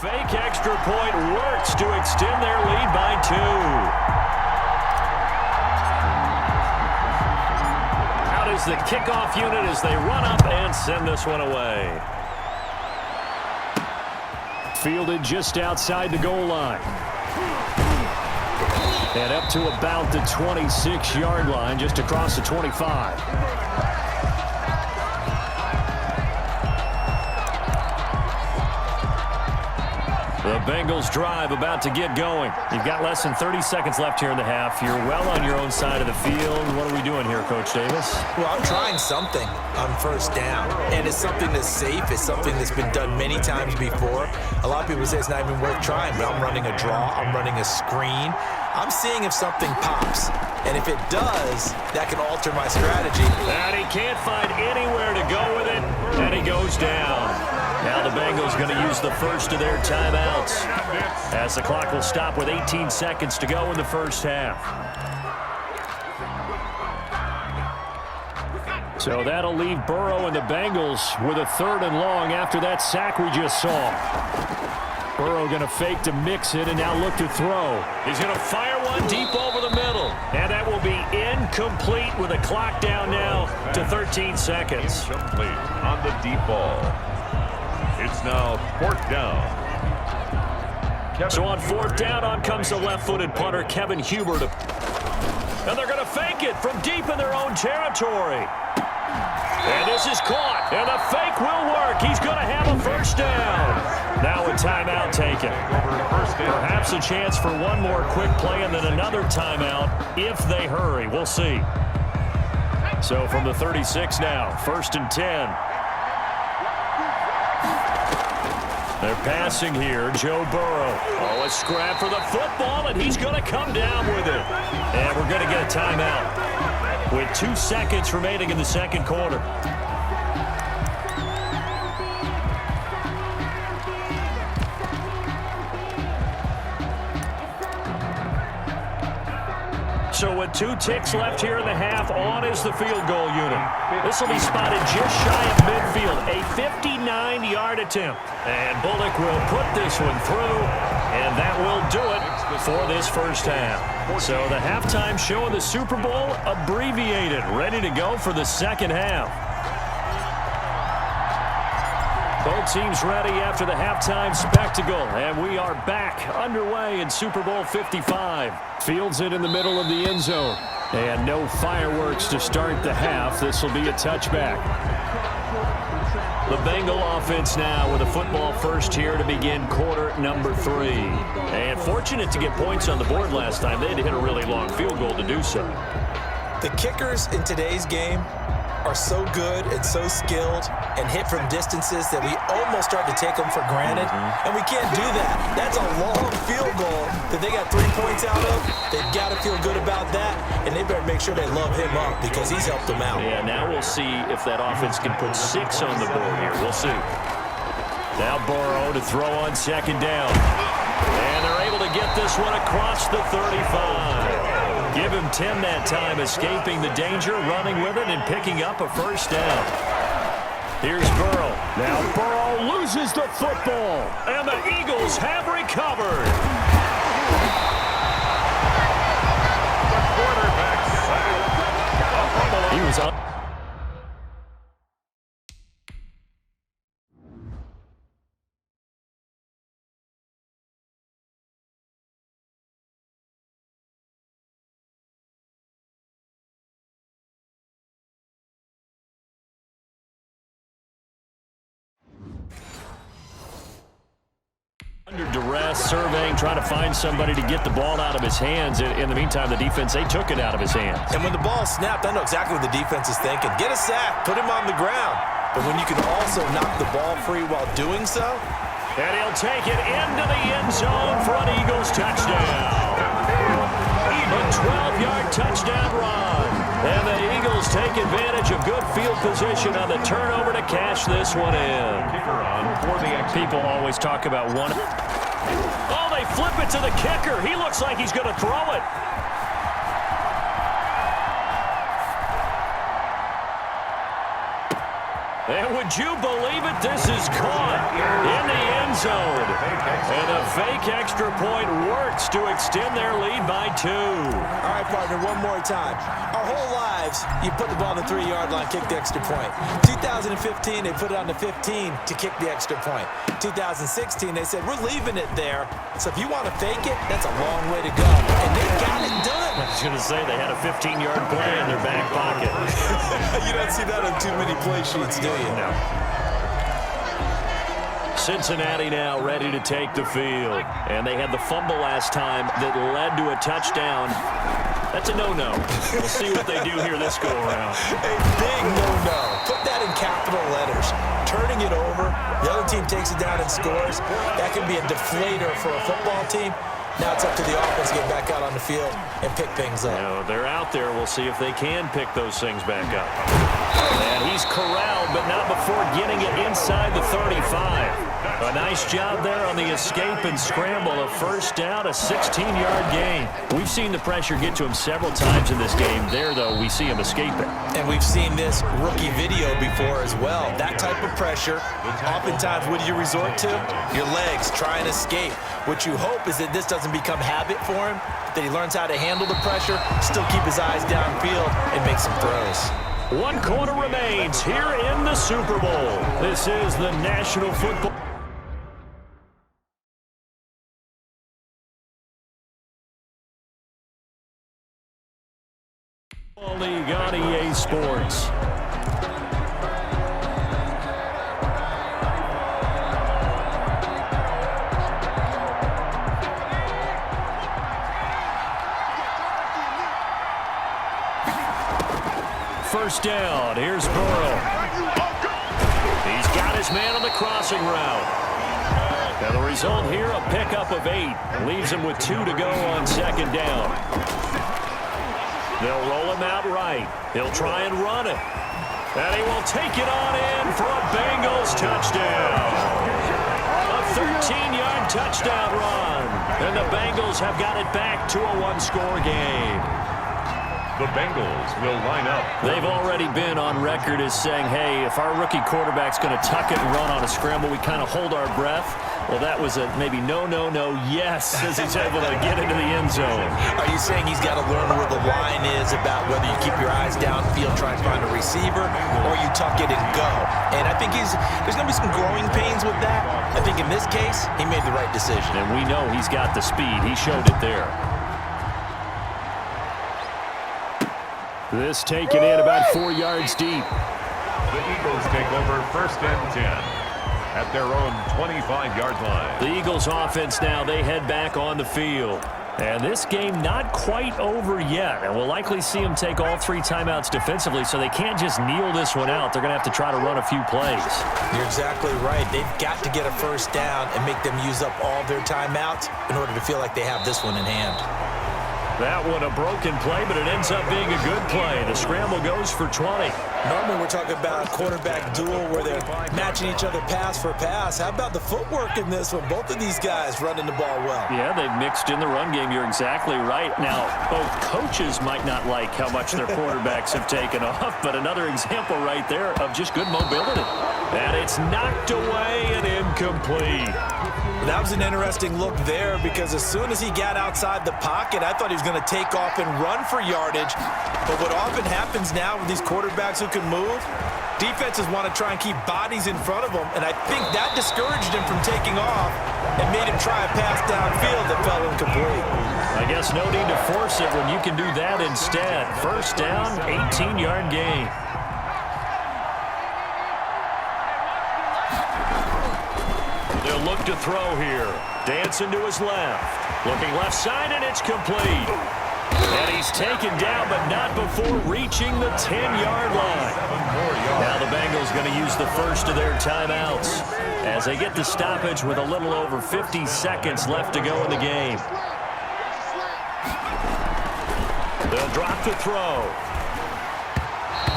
fake extra point works to extend their lead by 2. Out is the kickoff unit as they run up and send this one away. Fielded just outside the goal line. And up to about the 26-yard line, just across the 25. The Bengals drive about to get going. You've got less than 30 seconds left here in the half. You're well on your own side of the field. What are we doing here, Coach Davis? Well, I'm trying something on first down, and it's something that's safe. It's something that's been done many times before. A lot of people say it's not even worth trying, but I'm running a draw. I'm running a screen. I'm seeing if something pops, and if it does, that can alter my strategy. And he can't find anywhere to go with it, and he goes down. Now the Bengals going to use the first of their timeouts as the clock will stop with 18 seconds to go in the first half. So that'll leave Burrow and the Bengals with a 3rd and long after that sack we just saw. Burrow going to fake to mix it and now look to throw. He's going to fire one deep over the middle. And that will be incomplete with a clock down now to 13 seconds. Incomplete on the deep ball. It's now 4th down. So on 4th down, on comes the left-footed punter, Kevin Huber. And they're going to fake it from deep in their own territory. And this is caught. And the fake will work. He's going to have a first down. Now a timeout taken. Perhaps a chance for one more quick play and then another timeout if they hurry. We'll see. So from the 36 now, 1st and 10. They're passing here, Joe Burrow. Oh, a scrap for the football, and he's going to come down with it. And we're going to get a timeout with 2 seconds remaining in the second quarter. So with 2 ticks left here in the half, on is the field goal unit. This will be spotted just shy of midfield, a 59-yard attempt. And Bullock will put this one through, and that will do it for this first half. So the halftime show of the Super Bowl abbreviated, ready to go for the second half. Both teams ready after the halftime spectacle, and we are back underway in Super Bowl 55. Fields it in the middle of the end zone, and no fireworks to start the half. This will be a touchback. The Bengal offense now with a football first here to begin quarter number 3. And fortunate to get points on the board last time. They had to hit a really long field goal to do so. The kickers in today's game are so good and so skilled and hit from distances that we almost start to take them for granted. And we can't do that. That's a long field goal that they got 3 points out of. They've got to feel good about that, and they better make sure they love him up because he's helped them out. Yeah, now we'll see if that offense can put 6 on the board here. We'll see. Now Burrow to throw on 2nd down. And they're able to get this one across the 35. Give him 10 that time, escaping the danger, running with it, and picking up a first down. Here's Burrow. Now Burrow loses the football, and the Eagles have recovered. The quarterback sack. He was up. Under duress, surveying, trying to find somebody to get the ball out of his hands. In the meantime, the defense, they took it out of his hands. And when the ball snapped, I know exactly what the defense is thinking. Get a sack, put him on the ground. But when you can also knock the ball free while doing so. And he'll take it into the end zone for an Eagles touchdown. A 12-yard touchdown run. And the Eagles take advantage of good field position on the turnover to cash this one in. People always talk about one. Oh, they flip it to the kicker. He looks like he's going to throw it. And would you believe it? This is caught in the end zone. And a fake extra point works to extend their lead by 2. All right, partner, one more time. Our whole lives, you put the ball on the 3-yard line, kick the extra point. 2015, they put it on the 15 to kick the extra point. 2016, they said, we're leaving it there. So if you want to fake it, that's a long way to go. And they got it done. I was going to say they had a 15-yard play in their back pocket. You don't see that on too many play sheets, do you? No. Cincinnati now ready to take the field. And they had the fumble last time that led to a touchdown. That's a no-no. We'll see what they do here this go-around. A big no-no. Put that in capital letters. Turning it over, the other team takes it down and scores. That can be a deflator for a football team. Now it's up to the offense to get back out on the field and pick things up. No, they're out there. We'll see if they can pick those things back up. And he's corralled, but not before getting it inside the 35. A nice job there on the escape and scramble. A first down, a 16-yard gain. We've seen the pressure get to him several times in this game. There, though, we see him escaping. And we've seen this rookie video before as well. That type of pressure, oftentimes, what do you resort to? Your legs, try and escape. What you hope is that this doesn't become habit for him, that he learns how to handle the pressure, still keep his eyes downfield, and make some throws. 1 quarter remains here in the Super Bowl. This is the National Football League on EA Sports. First down. Here's Burrow. He's got his man on the crossing route. Now the result here, a pickup of 8. Leaves him with 2 to go on second down. They'll roll him out right. He'll try and run it. And he will take it on in for a Bengals touchdown. A 13-yard touchdown run. And the Bengals have got it back to a 1-score game. The Bengals will line up. They've already been on record as saying, hey, if our rookie quarterback's going to tuck it and run on a scramble, we kind of hold our breath. Well, that was a maybe no, yes, as he's able to get into the end zone. Are you saying he's got to learn where the line is about whether you keep your eyes downfield, try and find a receiver, or you tuck it and go? And I think there's going to be some growing pains with that. I think in this case, he made the right decision. And we know he's got the speed. He showed it there. This taken in about 4 yards deep. The Eagles take over first and 10 at their own 25-yard line. The Eagles offense now, they head back on the field. And this game not quite over yet. And we'll likely see them take all 3 timeouts defensively, so they can't just kneel this one out. They're going to have to try to run a few plays. You're exactly right. They've got to get a first down and make them use up all their timeouts in order to feel like they have this one in hand. That one a broken play, but it ends up being a good play. The scramble goes for 20. Normally we're talking about a quarterback duel where they're matching each other pass for pass. How about the footwork in this one? Both of these guys running the ball well. Yeah, they've mixed in the run game. You're exactly right. Now, both coaches might not like how much their quarterbacks have taken off, but another example right there of just good mobility. And it's knocked away and incomplete. That was an interesting look there because as soon as he got outside the pocket, I thought he was going to take off and run for yardage. But what often happens now with these quarterbacks who can move, defenses want to try and keep bodies in front of them, and I think that discouraged him from taking off and made him try a pass downfield that fell incomplete. I guess no need to force it when you can do that instead. First down, 18-yard gain. They'll look to throw here. Dancing to his left. Looking left side, and it's complete. And he's taken down, but not before reaching the 10-yard line. Now the Bengals going to use the first of their timeouts as they get the stoppage with a little over 50 seconds left to go in the game. They'll drop the throw.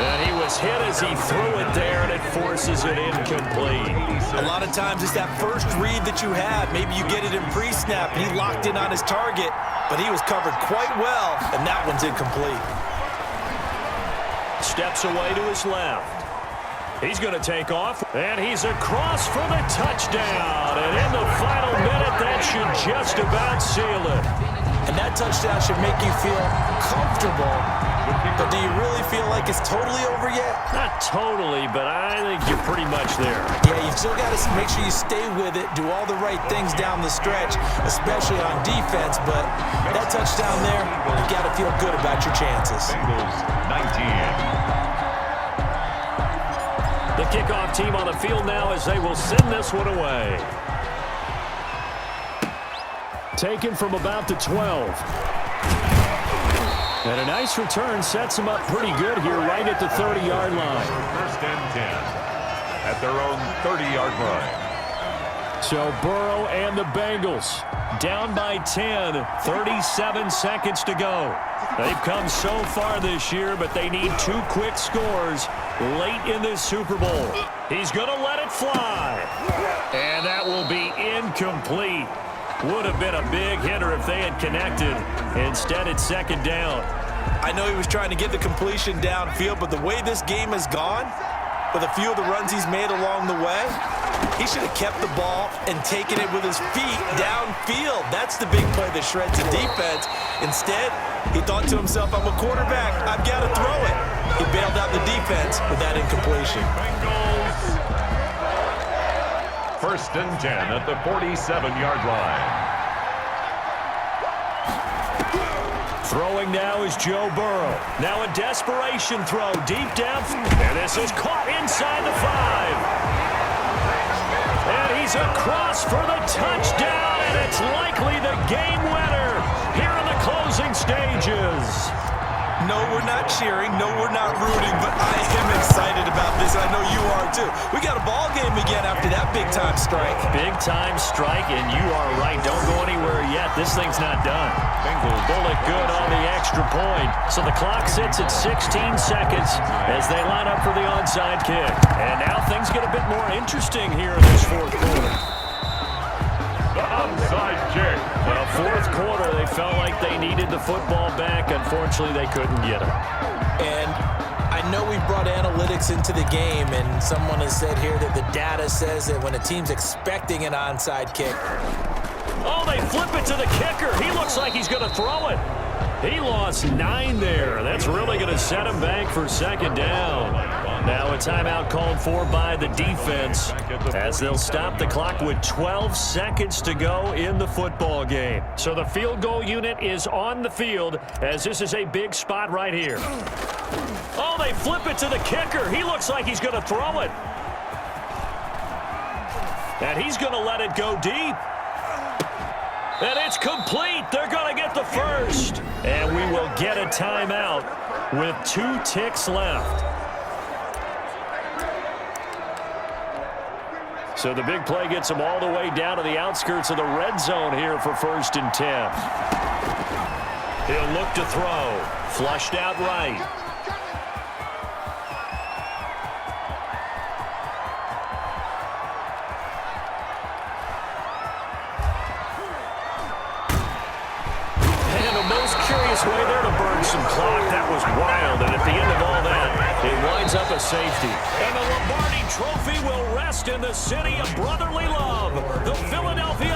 And he was hit as he threw it there, and it forces it incomplete. A lot of times it's that first read that you have. Maybe you get it in pre-snap, and he locked in on his target, but he was covered quite well, and that one's incomplete. Steps away to his left. He's going to take off, and he's across for the touchdown. And in the final minute, that should just about seal it. And that touchdown should make you feel comfortable. But do you really feel like it's totally over yet? Not totally, but I think you're pretty much there. Yeah, you've still got to make sure you stay with it, do all the right things down the stretch, especially on defense. But that touchdown there, you got to feel good about your chances. Bengals 19. The kickoff team on the field now as they will send this one away. Taken from about the 12. And a nice return sets them up pretty good here right at the 30-yard line. First and 10 at their own 30-yard line. So Burrow and the Bengals down by 10, 37 seconds to go. They've come so far this year, but they need 2 quick scores late in this Super Bowl. He's going to let it fly. And that will be incomplete. Would have been a big hitter if they had connected. Instead, it's second down. I know he was trying to get the completion downfield, but the way this game has gone, with a few of the runs he's made along the way, he should have kept the ball and taken it with his feet downfield. That's the big play that shreds the defense. Instead, he thought to himself, I'm a quarterback, I've got to throw it. He bailed out the defense with that incompletion. Bengals. First and 10 at the 47-yard line. Throwing now is Joe Burrow. Now a desperation throw deep down. And this is caught inside the 5. And he's across for the touchdown. And it's likely the game winner here in the closing stages. No, we're not cheering. No, we're not rooting. But I am excited about this. I know you are too. We got a ball game again after that big-time strike. Big-time strike, and you are right. Don't go anywhere yet. This thing's not done. Bengals Bullet good on the extra point. So the clock sits at 16 seconds as they line up for the onside kick. And now things get a bit more interesting here in this fourth quarter. the onside kick. Well, fourth quarter, they felt like they needed the football back. Unfortunately, they couldn't get it. And I know we brought analytics into the game, and someone has said here that the data says that when a team's expecting an onside kick. Oh, they flip it to the kicker. He looks like he's going to throw it. He lost 9 there. That's really going to set him back for second down. Now a timeout called for by the defense as they'll stop the clock with 12 seconds to go in the football game. So the field goal unit is on the field as this is a big spot right here. Oh, they flip it to the kicker. He looks like he's going to throw it. And he's going to let it go deep. And it's complete. They're going to get the first. And we will get a timeout with 2 ticks left. So the big play gets them all the way down to the outskirts of the red zone here for 1st and 10. He'll look to throw. Flushed out right. Way there to burn some clock. That was wild, and at the end of all that, it winds up a safety. And the Lombardi Trophy will rest in the city of brotherly love. The Philadelphia